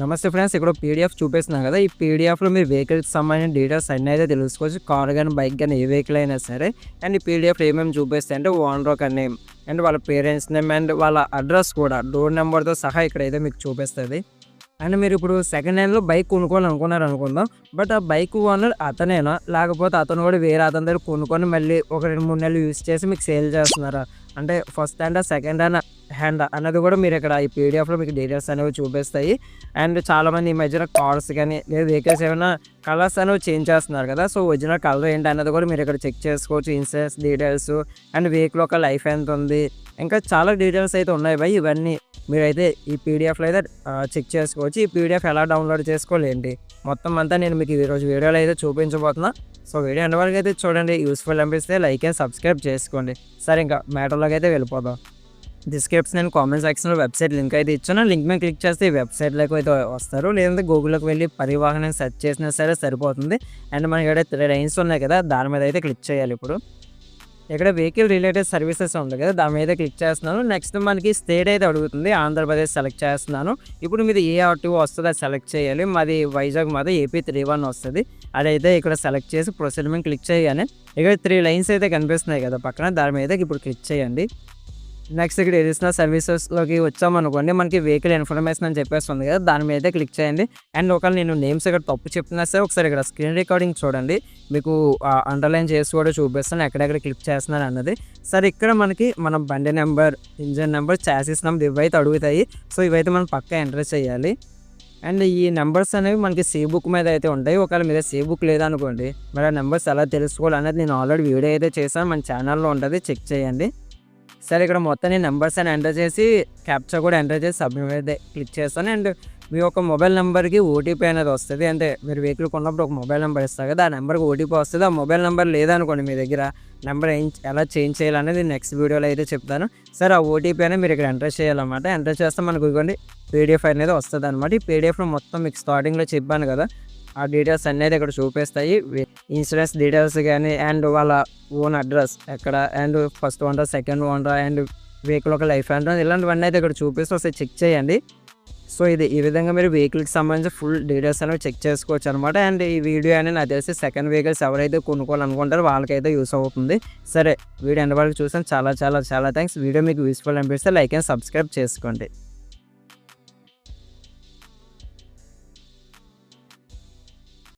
నమస్తే ఫ్రెండ్స్. ఇక్కడ పీడిఎఫ్ చూపిస్తున్నాను కదా! ఈ పీడిఎఫ్‌లో మీ వెహికల్‌కి సంబంధించిన డీటెయిల్స్ అన్నీ అయితే తెలుసుకోవచ్చు. కార్ గాని, బైక్ గాని ఏ వెహికల్ అయినా సరే. అండ్ ఈ పీడిఎఫ్‌లో ఏమేమి చూపిస్తాయంటే ఓనర్ ఒక నేమ్ అండ్ వాళ్ళ పేరెంట్స్ నేమ్ అండ్ వాళ్ళ అడ్రస్ కూడా డోర్ నెంబర్‌తో సహా ఇక్కడైతే మీకు చూపిస్తది. అండ్ మీరు ఇప్పుడు సెకండ్ హ్యాండ్‌లో బైక్ కొనుక్కోవాలనుకున్నారనుకుందాం. బట్ ఆ బైక్ ఓనర్ అతనేనా? లేకపోతే అతను కూడా వేరే అతని దగ్గర కొనుక్కొని మళ్ళీ ఒక 2, 3 నెలలు యూజ్ చేసి మీకు సేల్ చేస్తున్నారా? అంటే ఫస్ట్ హ్యాండా? సెకండ్ హ్యాండా? అన్నది కూడా మీరు ఇక్కడ ఈ పీడిఎఫ్‌లో మీకు డీటెయిల్స్ అనేవి చూపిస్తాయి. అండ్ చాలామంది ఈ మధ్యన కార్స్ గానీ, లేదా వెహికల్స్ ఏమైనా కలర్స్ అనేవి చేంజ్ చేస్తున్నారు కదా! సో, ఒరిజినల్ కలర్ ఏంటి అన్నది కూడా మీరు ఇక్కడ చెక్ చేసుకోవచ్చు. ఇన్సూరెన్స్ డీటెయిల్స్ అండ్ వెహికల్ యొక్క లైఫ్ ఎంత ఉంది, ఇంకా చాలా డీటెయిల్స్ అయితే ఉన్నాయి భయ్. ఇవన్నీ మీరైతే ఈ పీడిఎఫ్‌లో అయితే చెక్ చేసుకోవచ్చు. ఈ పీడిఎఫ్ ఎలా డౌన్లోడ్ చేసుకోవాలి ఏంటి, మొత్తం అంతా నేను మీకు ఈరోజు వీడియోలో అయితే చూపించబోతున్నా. సో, వీడియో ఎండ్ వరకు అయితే చూడండి. యూస్ఫుల్ అనిపిస్తే లైక్ అండ్ సబ్స్క్రైబ్ చేసుకోండి. సరే, ఇంకా మ్యాటర్‌లోకి అయితే వెళ్ళిపోదాం. డిస్క్రిప్షన్ అండ్ కామెంట్ సెక్షన్‌లో వెబ్సైట్ లింక్ అయితే ఇచ్చాను. లింక్ మీద క్లిక్ చేస్తే ఈ వెబ్సైట్‌లోకి అయితే వస్తారు. లేదంటే గూగుల్‌లోకి వెళ్ళి పరివాహన్ అని సెర్చ్ చేసినా సరే సరిపోతుంది. అండ్ మనకి ఇక్కడ 3 లైన్స్ ఉన్నాయి కదా! దాని మీద అయితే క్లిక్ చేయాలి. ఇప్పుడు ఇక్కడ వెహికల్ రిలేటెడ్ సర్వీసెస్ ఉంది కదా! దాని మీద క్లిక్ చేస్తున్నాను. నెక్స్ట్ మనకి స్టేట్ అయితే అడుగుతుంది. ఆంధ్రప్రదేశ్ సెలెక్ట్ చేస్తున్నాను. ఇప్పుడు మీది ఏ ఆర్టీఓ వస్తుందో అది సెలెక్ట్ చేయాలి. మాది వైజాగ్, మాది ఏపీ 31 వస్తుంది. అదైతే ఇక్కడ సెలెక్ట్ చేసి ప్రొసీడ్ మీద క్లిక్ చేయగానే ఇక్కడ 3 లైన్స్ అయితే కనిపిస్తున్నాయి కదా పక్కన, దాని మీద ఇప్పుడు క్లిక్ చేయండి. నెక్స్ట్ ఇక్కడ అడిషనల్ సర్వీసెస్‌లోకి వచ్చామనుకోండి, మనకి వెహికల్ ఇన్ఫర్మేషన్ అని చెప్పేస్తుంది కదా! దాని మీద క్లిక్ చేయండి. అండ్ ఒకవేళ నేను నేమ్స్ ఇక్కడ తప్పు చెప్తున్నా సరే ఒకసారి ఇక్కడ స్క్రీన్ రికార్డింగ్ చూడండి. మీకు అండర్‌లైన్ చేసి కూడా చూపిస్తాను ఎక్కడెక్కడ క్లిక్ చేస్తున్నాను అన్నది. సరే, ఇక్కడ మనకి మన బండి number, engine number, chassis number ఇవైతే అడుగుతాయి. సో, ఇవైతే మనం పక్కా ఎంటర్ చేయాలి. అండ్ ఈ నెంబర్స్ అనేవి మనకి సి బుక్ మీద అయితే ఉంటాయి. ఒకవేళ మీద సి బుక్ లేదనుకోండి, మరి ఆ నెంబర్స్ ఎలా తెలుసుకోవాలి అనేది నేను ఆల్రెడీ వీడియో అయితే చేశాను. మన ఛానల్‌లో ఉంటుంది, చెక్ చేయండి. సరే, ఇక్కడ మొత్తం నేను నెంబర్స్ అని ఎంటర్ చేసి క్యాప్చా కూడా ఎంటర్ చేసి సబ్మిట్ మీద క్లిక్ చేస్తాను. అండ్ మీ యొక్క మొబైల్ నెంబర్కి ఓటీపీ అనేది వస్తుంది. అంటే మీరు వెహికల్ కొన్నప్పుడు ఒక మొబైల్ నెంబర్ ఇస్తారు కదా! ఆ నెంబర్కి ఓటీపీ వస్తుంది. ఆ మొబైల్ నెంబర్ లేదనుకోండి మీ దగ్గర, నెంబర్ ఎలా చేంజ్ చేయాలనేది నెక్స్ట్ వీడియోలో అయితే చెప్తాను. సరే, ఆ ఓటీపీ అనేది మీరు ఇక్కడ ఎంటర్ చేయాలన్నమాట. ఎంటర్ చేస్తే మనకు ఇదిగోండి పీడిఎఫ్ అనేది వస్తుంది అనమాట. ఈ పీడిఎఫ్లో మొత్తం మీకు స్టార్టింగ్లో చెప్పాను కదా, ఆ డీటెయిల్స్ అనేది ఇక్కడ చూపిస్తాయి. ఇన్సూరెన్స్ డీటెయిల్స్ కానీ, అండ్ వాళ్ళ ఓన్ అడ్రస్ ఎక్కడ, and first owner, second owner, and vehicle ఒక లైఫ్ అండ్ ఇలాంటివన్నీ అయితే ఇక్కడ చూపిస్తూ ఒకసారి చెక్ చేయండి. సో, ఇది ఈ విధంగా మీరు వెహికల్కి సంబంధించి ఫుల్ డీటెయిల్స్ అనేవి చెక్ చేసుకోవచ్చు అనమాట. అండ్ ఈ వీడియో అనేది నాకు తెలిసి సెకండ్ వెహికల్స్ ఎవరైతే కొనుక్కోవాలనుకుంటారో వాళ్ళకైతే యూస్ అవుతుంది. సరే, వీడియో ఎండ్ వరకు చూసాను. చాలా చాలా చాలా థ్యాంక్స్. వీడియో మీకు యూస్ఫుల్ అనిపిస్తే లైక్ అండ్ సబ్స్క్రైబ్ చేసుకోండి.